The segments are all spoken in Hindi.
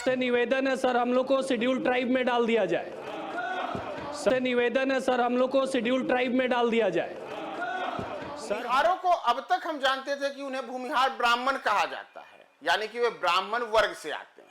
से निवेदन है सर, हम लोग को शेड्यूल ट्राइब में डाल दिया जाए। सर निवेदन है सर, हम लोग को शेड्यूल ट्राइब में डाल दिया जाए। भूमिहारों को अब तक हम जानते थे कि उन्हें भूमिहार ब्राह्मण कहा जाता है, यानी कि वे ब्राह्मण वर्ग से आते हैं।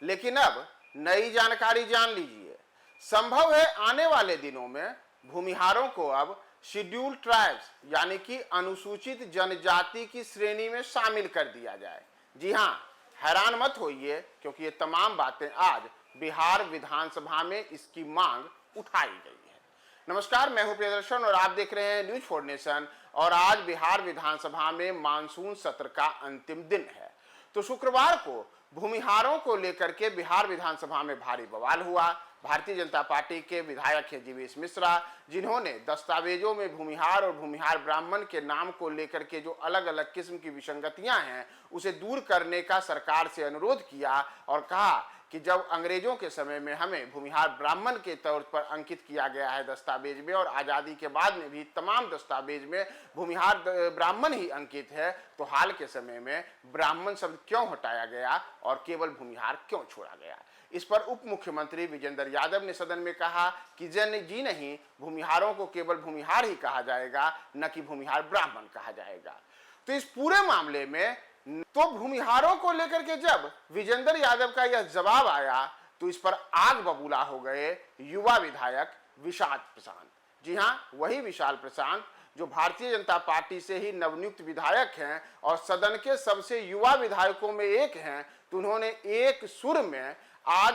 लेकिन अब नई जानकारी जान लीजिए। संभव है आने वाले दिनों में भूमिहारों को अब शेड्यूल ट्राइब्स यानी कि अनुसूचित जनजाति की श्रेणी में शामिल कर दिया जाए। जी हां, हैरान मत होइए, क्योंकि ये तमाम बातें आज बिहार विधानसभा में इसकी मांग उठाई गई है। नमस्कार, मैं हूं प्रियदर्शन और आप देख रहे हैं न्यूज फॉर नेशन। और आज बिहार विधानसभा में मानसून सत्र का अंतिम दिन है, तो शुक्रवार को भूमिहारों को लेकर के बिहार विधानसभा में भारी बवाल हुआ। भारतीय जनता पार्टी के विधायक हैं जीवेश मिश्रा, जिन्होंने दस्तावेजों में भूमिहार और भूमिहार ब्राह्मण के नाम को लेकर के जो अलग अलग किस्म की विसंगतियां हैं उसे दूर करने का सरकार से अनुरोध किया और कहा कि जब अंग्रेजों के समय में हमें भूमिहार ब्राह्मण के तौर पर अंकित किया गया है दस्तावेज में, और आज़ादी के बाद में भी तमाम दस्तावेज में भूमिहार ब्राह्मण ही अंकित है, तो हाल के समय में ब्राह्मण शब्द क्यों हटाया गया और केवल भूमिहार क्यों छोड़ा गया। इस पर उप मुख्यमंत्री विजेंद्र यादव ने सदन में कहा कि जी नहीं, भूमिहारों को केवल भूमिहार ही कहा जाएगा, न कि भूमिहार ब्राह्मण कहा जाएगा। तो इस पूरे मामले में तो भूमिहारों को लेकर के जब विजेंद्र यादव का यह जवाब आया तो इस पर आग बबूला हो गए युवा विधायक विशाल प्रशांत। जी हां, वही विशाल प्रशांत जो भारतीय जनता पार्टी से ही नवनियुक्त विधायक हैं और सदन के सबसे युवा विधायकों में एक हैं। तो उन्होंने एक सुर में आज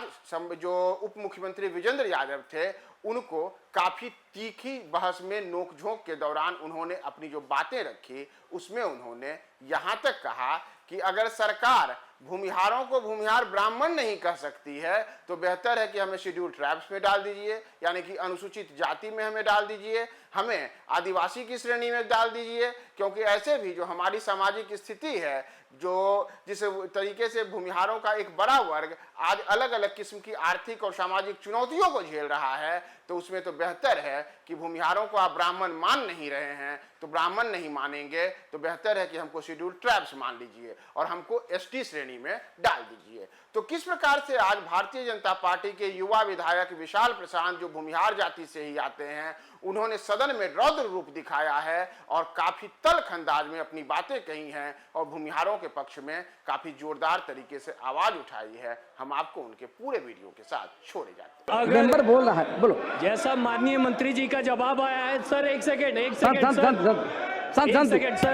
जो उप मुख्यमंत्री विजेंद्र यादव थे उनको काफी तीखी बहस में नोकझोंक के दौरान उन्होंने अपनी जो बातें रखी उसमें उन्होंने यहां तक कहा कि अगर सरकार भूमिहारों को भूमिहार ब्राह्मण नहीं कह सकती है तो बेहतर है कि हमें शेड्यूल ट्राइब्स में डाल दीजिए, यानी कि अनुसूचित जाति में हमें डाल दीजिए, हमें आदिवासी की श्रेणी में डाल दीजिए, क्योंकि ऐसे भी जो हमारी सामाजिक स्थिति है, जो जिस तरीके से भूमिहारों का एक बड़ा वर्ग आज अलग अलग किस्म की आर्थिक और सामाजिक चुनौतियों को झेल रहा है, तो उसमें तो बेहतर है कि भूमिहारों को आप ब्राह्मण मान नहीं रहे हैं, तो ब्राह्मण नहीं मानेंगे तो बेहतर है कि हमको शेड्यूल ट्राइब्स मान लीजिए और हमको एसटी श्रेणी में डाल दीजिए। तो किस प्रकार से आज भारतीय जनता पार्टी के युवा विधायक विशाल प्रशांत जो भूमिहार जाति से ही आते हैं, उन्होंने सदन में रौद्र रूप दिखाया है और काफी तल्ख अंदाज में अपनी बातें कही हैं और भूमिहारों के पक्ष में काफी जोरदार तरीके से आवाज उठाई है। हम आपको उनके पूरे वीडियो के साथ छोड़े जाते हैं। मेंबर बोल रहा है, बोलो। जैसा माननीय मंत्री जी का जवाब आया है सर, एक सेकेंड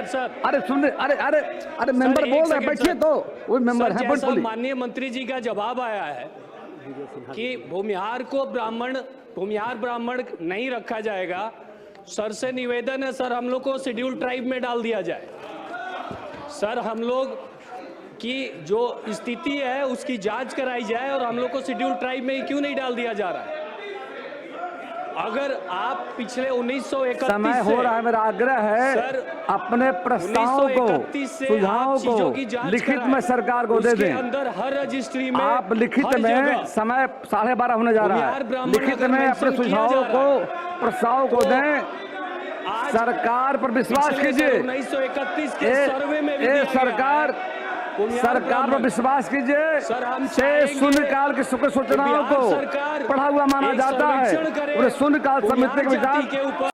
सर, अरे सुन, अरे मेंबर बोल रहे हैं, बैठिए तो वो मेंबर है। जैसा माननीय मंत्री जी का जवाब आया है कि भूमिहार को भूमिहार ब्राह्मण नहीं रखा जाएगा, सर से निवेदन है सर, हम लोग को शेड्यूल ट्राइब में डाल दिया जाए। सर, हम लोग की जो स्थिति है उसकी जांच कराई जाए और हम लोग को शेड्यूल ट्राइब में क्यों नहीं डाल दिया जा रहा है। अगर आप पिछले 1931 समय हो रहा है, मेरा आग्रह है सर, अपने प्रस्ताव को, सुझाव को लिखित में सरकार को दे दें। अंदर हर रजिस्ट्री में आप लिखित में, समय 12:30 होने जा रहा है, लिखित में अपने सुझावों को, प्रस्ताव को दें। सरकार पर विश्वास कीजिए। 1931 के सर्वे में भी सरकार पर विश्वास कीजिए। शून्यकाल की सूचनाओं को पढ़ा हुआ माना जाता है। शून्यकाल समिति के विचार